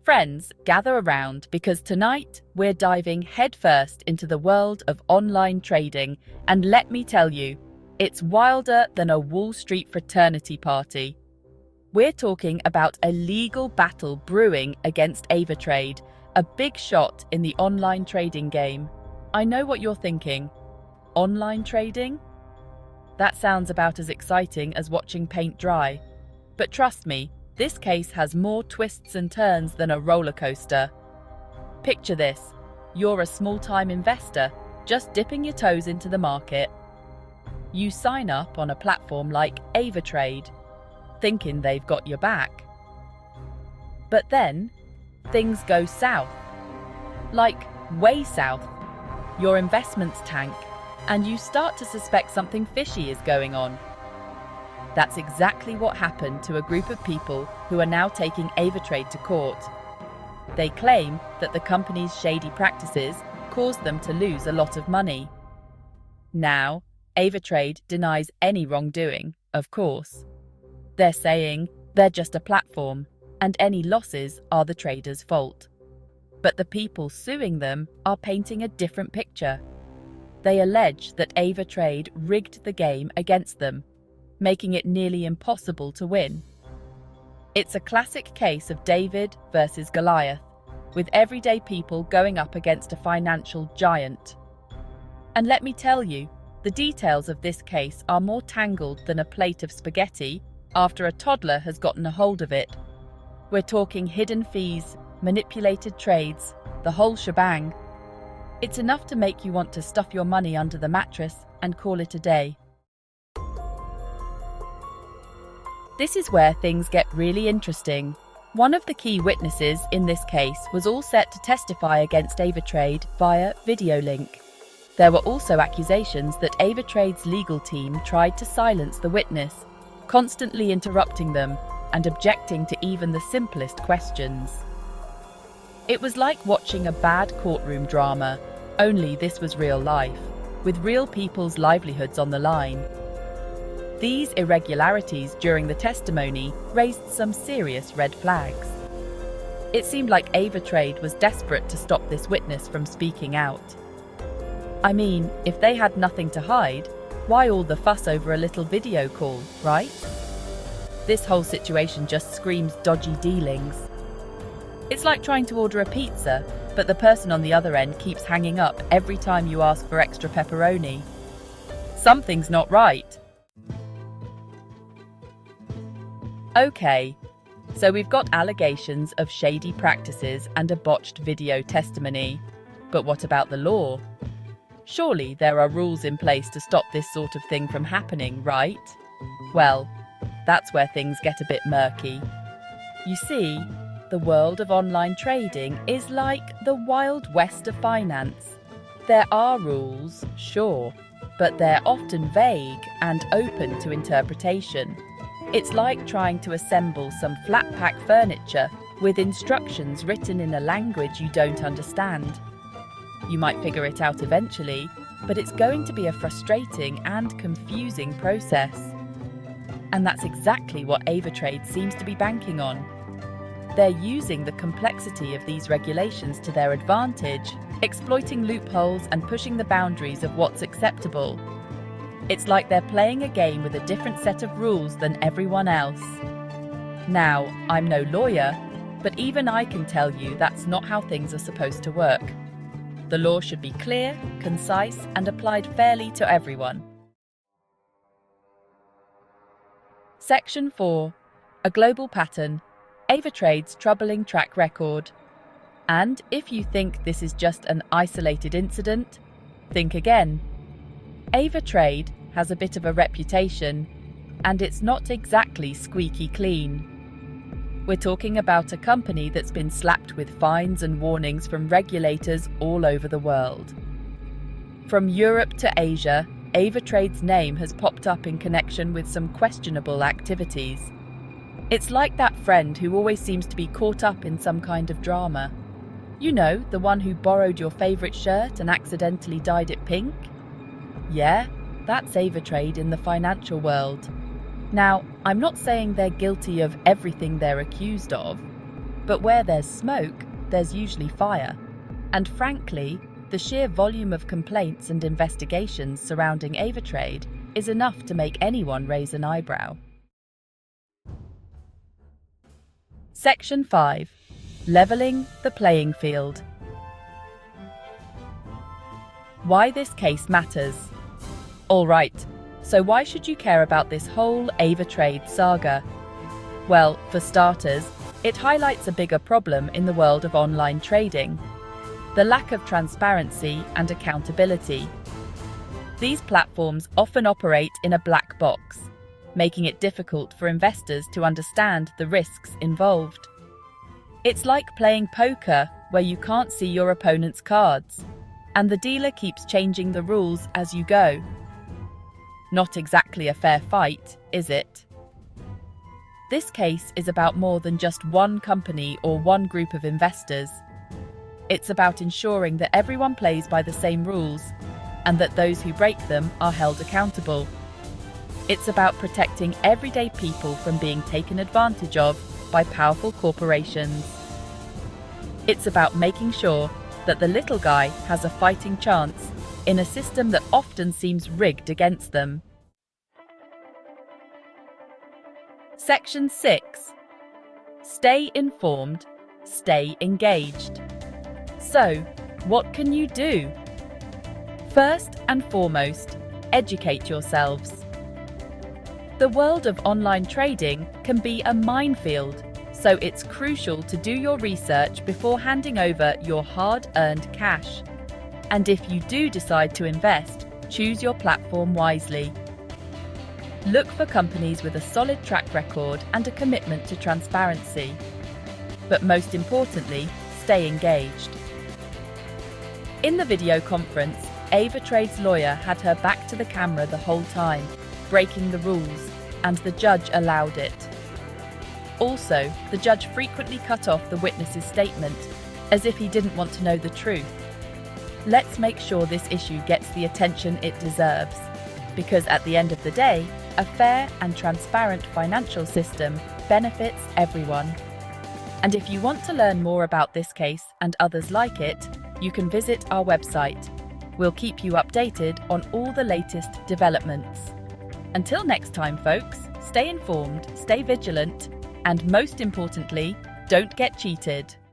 Friends, gather around because tonight we're diving headfirst into the world of online trading, and let me tell you, it's wilder than a Wall Street fraternity party. We're talking about a legal battle brewing against AvaTrade, a big shot in the online trading game. I know what you're thinking. Online trading? That sounds about as exciting as watching paint dry. But trust me, this case has more twists and turns than a roller coaster. Picture this. You're a small-time investor, just dipping your toes into the market. You sign up on a platform like AvaTrade, thinking they've got your back. But then, things go south. Like, way south. Your investments tank, and you start to suspect something fishy is going on. That's exactly what happened to a group of people who are now taking AvaTrade to court. They claim that the company's shady practices caused them to lose a lot of money. Now, AvaTrade denies any wrongdoing, of course. They're saying they're just a platform, and any losses are the traders' fault. But the people suing them are painting a different picture. They allege that AvaTrade rigged the game against them, making it nearly impossible to win. It's a classic case of David versus Goliath, with everyday people going up against a financial giant. And let me tell you, the details of this case are more tangled than a plate of spaghetti after a toddler has gotten a hold of it. We're talking hidden fees, manipulated trades, the whole shebang. It's enough to make you want to stuff your money under the mattress and call it a day. This is where things get really interesting. One of the key witnesses in this case was all set to testify against AvaTrade via video link. There were also accusations that AvaTrade's legal team tried to silence the witness, constantly interrupting them and objecting to even the simplest questions. It was like watching a bad courtroom drama, only this was real life, with real people's livelihoods on the line. These irregularities during the testimony raised some serious red flags. It seemed like AvaTrade was desperate to stop this witness from speaking out. I mean, if they had nothing to hide, why all the fuss over a little video call, right? This whole situation just screams dodgy dealings. It's like trying to order a pizza, but the person on the other end keeps hanging up every time you ask for extra pepperoni. Something's not right. Okay, so we've got allegations of shady practices and a botched video testimony. But what about the law? Surely there are rules in place to stop this sort of thing from happening, right? Well, that's where things get a bit murky. You see, the world of online trading is like the Wild West of finance. There are rules, sure, but they're often vague and open to interpretation. It's like trying to assemble some flat-pack furniture with instructions written in a language you don't understand. You might figure it out eventually, but it's going to be a frustrating and confusing process. And that's exactly what AvaTrade seems to be banking on. They're using the complexity of these regulations to their advantage, exploiting loopholes and pushing the boundaries of what's acceptable. It's like they're playing a game with a different set of rules than everyone else. Now, I'm no lawyer, but even I can tell you that's not how things are supposed to work. The law should be clear, concise, and applied fairly to everyone. Section 4. A global pattern. AvaTrade's troubling track record. And if you think this is just an isolated incident, think again. AvaTrade has a bit of a reputation, and it's not exactly squeaky clean. We're talking about a company that's been slapped with fines and warnings from regulators all over the world. From Europe to Asia, AvaTrade's name has popped up in connection with some questionable activities. It's like that friend who always seems to be caught up in some kind of drama. You know, the one who borrowed your favourite shirt and accidentally dyed it pink? Yeah, that's AvaTrade in the financial world. Now, I'm not saying they're guilty of everything they're accused of. But where there's smoke, there's usually fire. And frankly, the sheer volume of complaints and investigations surrounding AvaTrade is enough to make anyone raise an eyebrow. Section 5. Leveling the playing field. Why this case matters. Alright, so why should you care about this whole AvaTrade saga? Well, for starters, it highlights a bigger problem in the world of online trading: the lack of transparency and accountability. These platforms often operate in a black box, making it difficult for investors to understand the risks involved. It's like playing poker, where you can't see your opponent's cards, and the dealer keeps changing the rules as you go. Not exactly a fair fight, is it? This case is about more than just one company or one group of investors. It's about ensuring that everyone plays by the same rules, and that those who break them are held accountable. It's about protecting everyday people from being taken advantage of by powerful corporations. It's about making sure that the little guy has a fighting chance in a system that often seems rigged against them. Section 6. Stay informed, stay engaged. So, what can you do? First and foremost, educate yourselves. The world of online trading can be a minefield, so it's crucial to do your research before handing over your hard-earned cash. And if you do decide to invest, choose your platform wisely. Look for companies with a solid track record and a commitment to transparency. But most importantly, stay engaged. In the video conference, AvaTrade's lawyer had her back to the camera the whole time, breaking the rules, and the judge allowed it. Also, the judge frequently cut off the witness's statement, as if he didn't want to know the truth. Let's make sure this issue gets the attention it deserves, because at the end of the day, a fair and transparent financial system benefits everyone. And if you want to learn more about this case and others like it, you can visit our website. We'll keep you updated on all the latest developments. Until next time, folks, stay informed, stay vigilant, and most importantly, don't get cheated.